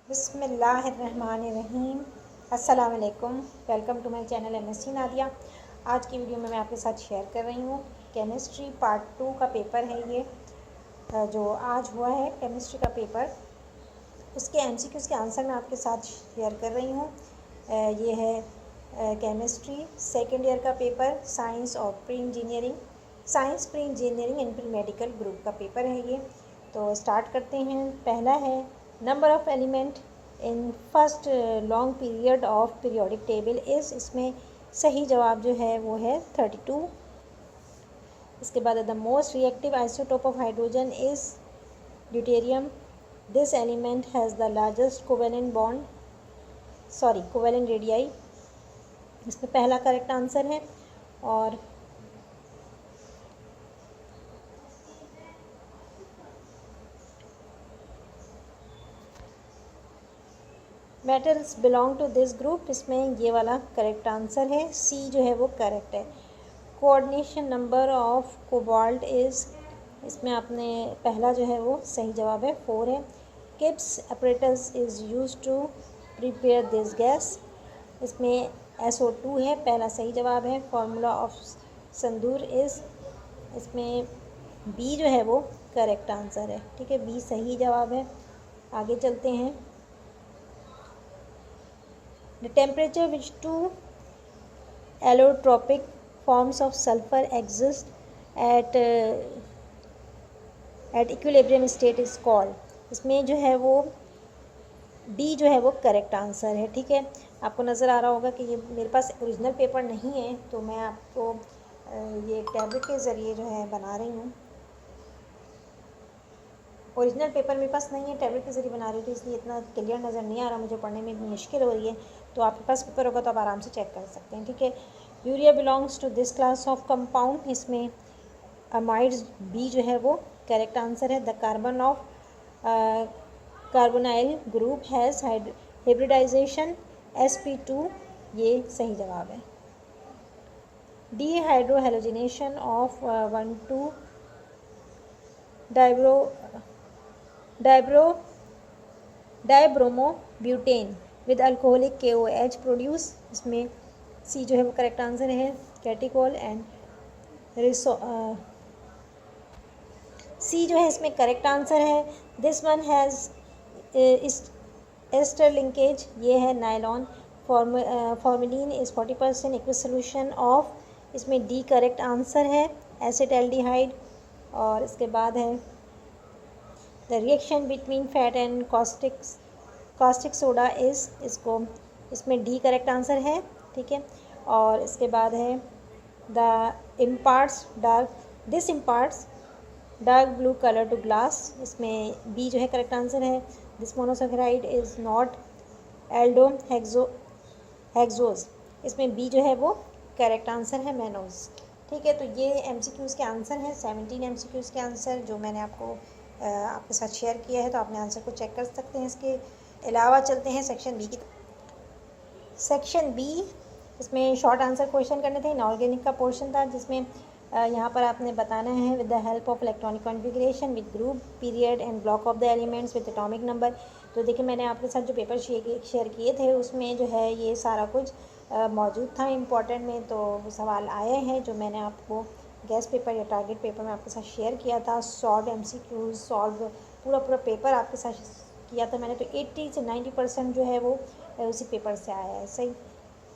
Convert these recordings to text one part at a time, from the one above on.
बिस्मिल्लाहिर्रहमानिर्रहीम। अस्सलाम वालेकुम। Welcome to my channel MSc Nadia. आज की वीडियो में मैं आपके साथ शेयर कर रही हूँ केमिस्ट्री पार्ट 2 का पेपर है ये जो आज हुआ है केमिस्ट्री का पेपर, उसके एमसीक्यूज़ के आंसर मैं आपके साथ शेयर कर रही हूँ। ये है केमिस्ट्री सेकेंड ईयर का पेपर, साइंस और pre engineering, science pre engineering and pre medical group का पेपर है ये। तो स्टार्ट करते हैं। पहला है number of element in first long period of periodic table is, इसमें सही जवाब जो है वो है 32। इसके बाद the most reactive isotope of hydrogen is deuterium. This element has the largest covalent bond covalent radii. इसमें पहला करेक्ट आंसर है। और metals belong to this group, इसमें ये वाला करेक्ट आंसर है, सी जो है वो करेक्ट है। Coordination number of cobalt is, इसमें आपने पहला जो है वो सही जवाब है 4 है। Kipp's apparatus is use to prepare this gas, इसमें SO2 है, पहला सही जवाब है। फार्मूला ऑफ संदूर इज़, इसमें बी जो है वो करेक्ट आंसर है, ठीक है, बी सही जवाब है। आगे चलते हैं। The temperature which two allotropic forms of sulfur exist at equilibrium state is called, इसमें जो है वो डी जो है वो करेक्ट आंसर है, ठीक है। आपको नज़र आ रहा होगा कि ये मेरे पास ओरिजिनल पेपर नहीं है, तो मैं आपको ये टैबलेट के ज़रिए जो है बना रही हूँ। ओरिजिनल पेपर मेरे पास नहीं है, टैबलेट के ज़रिए बना रही थी, इसलिए इतना क्लियर नज़र नहीं आ रहा, मुझे पढ़ने में मुश्किल हो रही है। तो आपके पास पेपर होगा तो आप आराम से चेक कर सकते हैं, ठीक है। Urea belongs to this class of compound, इसमें अमाइड्स बी जो है वो करेक्ट आंसर है। The carbon of carbonyl group has hybridization sp2, ये सही जवाब है। D dehydrohalogenation of 1,2 dibromobutane with alcoholic KOH produce, इसमें सी जो है वो करेक्ट आंसर है। कैटिकोल एंड सी जो है इसमें करेक्ट आंसर है। This one has ester linkage, ये है nylon. Formalin is 40% aqueous solution of, इसमें डी करेक्ट आंसर है। एसिटाल्डिहाइड। और इसके बाद है the reaction between fat and caustic soda is, इसमें डी करेक्ट आंसर है, ठीक है। और इसके बाद है this imparts dark blue colour to glass, इसमें बी जो है करेक्ट आंसर है। This monosaccharide is not Aldo hexose, इसमें बी जो है वो करेक्ट आंसर है, मैनोज, ठीक है। तो ये MCQs के आंसर हैं, 17 MCQs के आंसर जो मैंने आपके साथ शेयर किया है, तो आपने आंसर को चेक कर सकते हैं। इसके अलावा चलते हैं सेक्शन बी की। सेक्शन बी, इसमें शॉर्ट आंसर क्वेश्चन करने थे। इनऑर्गेनिक का पोर्शन था, जिसमें यहाँ पर आपने बताना है with the help of electronic configuration with group period and block of the elements with atomic number. तो देखिए मैंने आपके साथ जो पेपर शेयर किए थे उसमें जो है ये सारा कुछ मौजूद था इम्पॉर्टेंट में। तो वो सवाल आए हैं जो मैंने आपको गेस्ट पेपर या टारगेट पेपर में आपके साथ शेयर किया था। सॉल्व MCQs, सॉल्व पूरा पेपर आपके साथ किया था मैंने। तो 80 से 90% जो है वो उसी पेपर से आया है, सही।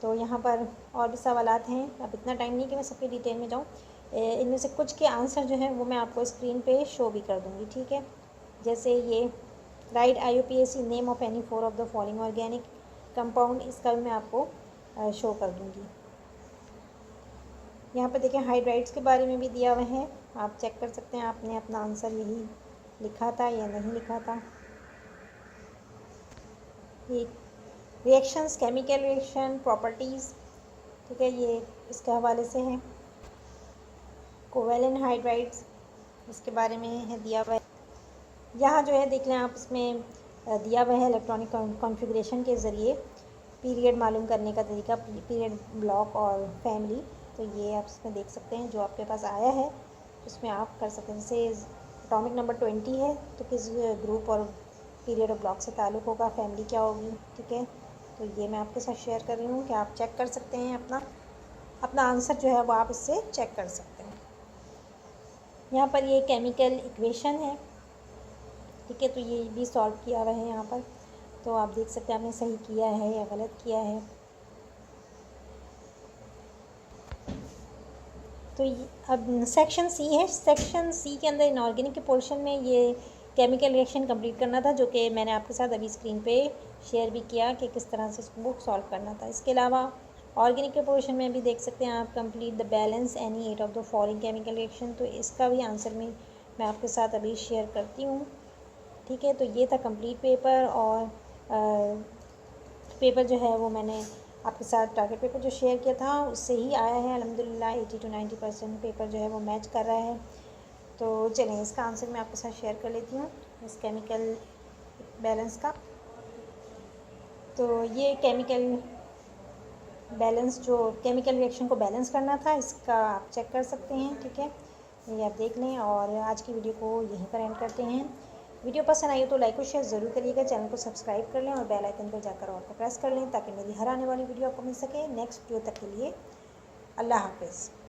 तो यहाँ पर और भी सवालात हैं, अब इतना टाइम नहीं कि मैं सबके डिटेल में जाऊँ। इनमें से कुछ के आंसर जो हैं वो मैं आपको स्क्रीन पे शो भी कर दूँगी, ठीक है। जैसे ये right IUPAC name of any 4 of the following organic compound, इसका भी मैं आपको शो कर दूँगी। यहाँ पर देखिए हाइड्राइड्स के बारे में भी दिया हुआ है, आप चेक कर सकते हैं आपने अपना आंसर यही लिखा था या नहीं लिखा था। ये रिएक्शंस, केमिकल रिएक्शन प्रॉपर्टीज़, ठीक है, ये इसके हवाले से है। कोवेलेंट हाइड्राइड्स, इसके बारे में है दिया हुआ है। यहाँ जो है देख लें आप, इसमें दिया हुआ है इलेक्ट्रॉनिक कॉन्फ़िगरेशन के ज़रिए पीरियड मालूम करने का तरीका, पीरियड, ब्लॉक और फैमिली। तो ये आप इसमें देख सकते हैं, जो आपके पास आया है उसमें आप कर सकते हैं। जैसे एटॉमिक नंबर 20 है तो किस ग्रुप और पीरियड ऑफ ब्लॉक से ताल्लुक़ होगा, फैमिली क्या होगी, ठीक है। तो ये मैं आपके साथ शेयर कर रही हूँ कि आप चेक कर सकते हैं अपना आंसर जो है वो आप इससे चेक कर सकते हैं। यहाँ पर ये केमिकल इक्वेशन है, ठीक है। तो ये भी सॉल्व किया हुआ है यहाँ पर, तो आप देख सकते हैं आपने सही किया है या गलत किया है। तो अब सेक्शन सी है। सेक्शन सी के अंदर इनऑर्गेनिक के पोर्शन में ये केमिकल रिएक्शन कंप्लीट करना था, जो कि मैंने आपके साथ अभी स्क्रीन पे शेयर भी किया कि किस तरह से इसको सॉल्व करना था। इसके अलावा ऑर्गेनिक के पोर्शन में भी देख सकते हैं आप, complete the balance any 8 of the following chemical reaction. तो इसका भी आंसर में मैं आपके साथ अभी शेयर करती हूँ, ठीक है। तो ये था कंप्लीट पेपर, और पेपर जो है वो मैंने आपके साथ टारगेट पेपर जो शेयर किया था उससे ही आया है अल्हम्दुलिल्लाह। 80 to 90% पेपर जो है वो मैच कर रहा है। तो चलें इसका आंसर मैं आपके साथ शेयर कर लेती हूँ इस केमिकल बैलेंस का। तो ये केमिकल बैलेंस, जो केमिकल रिएक्शन को बैलेंस करना था, इसका आप चेक कर सकते हैं, ठीक है। ये आप देख लें, और आज की वीडियो को यहीं पर एंड करते हैं। वीडियो पसंद आई हो तो लाइक और शेयर ज़रूर करिएगा, चैनल को सब्सक्राइब कर लें और बेल आइकन पर जाकर ऑल को प्रेस कर लें, ताकि मेरी हर आने वाली वीडियो आपको मिल सके। नेक्स्ट वीडियो तक के लिए अल्लाह हाफ़िज़।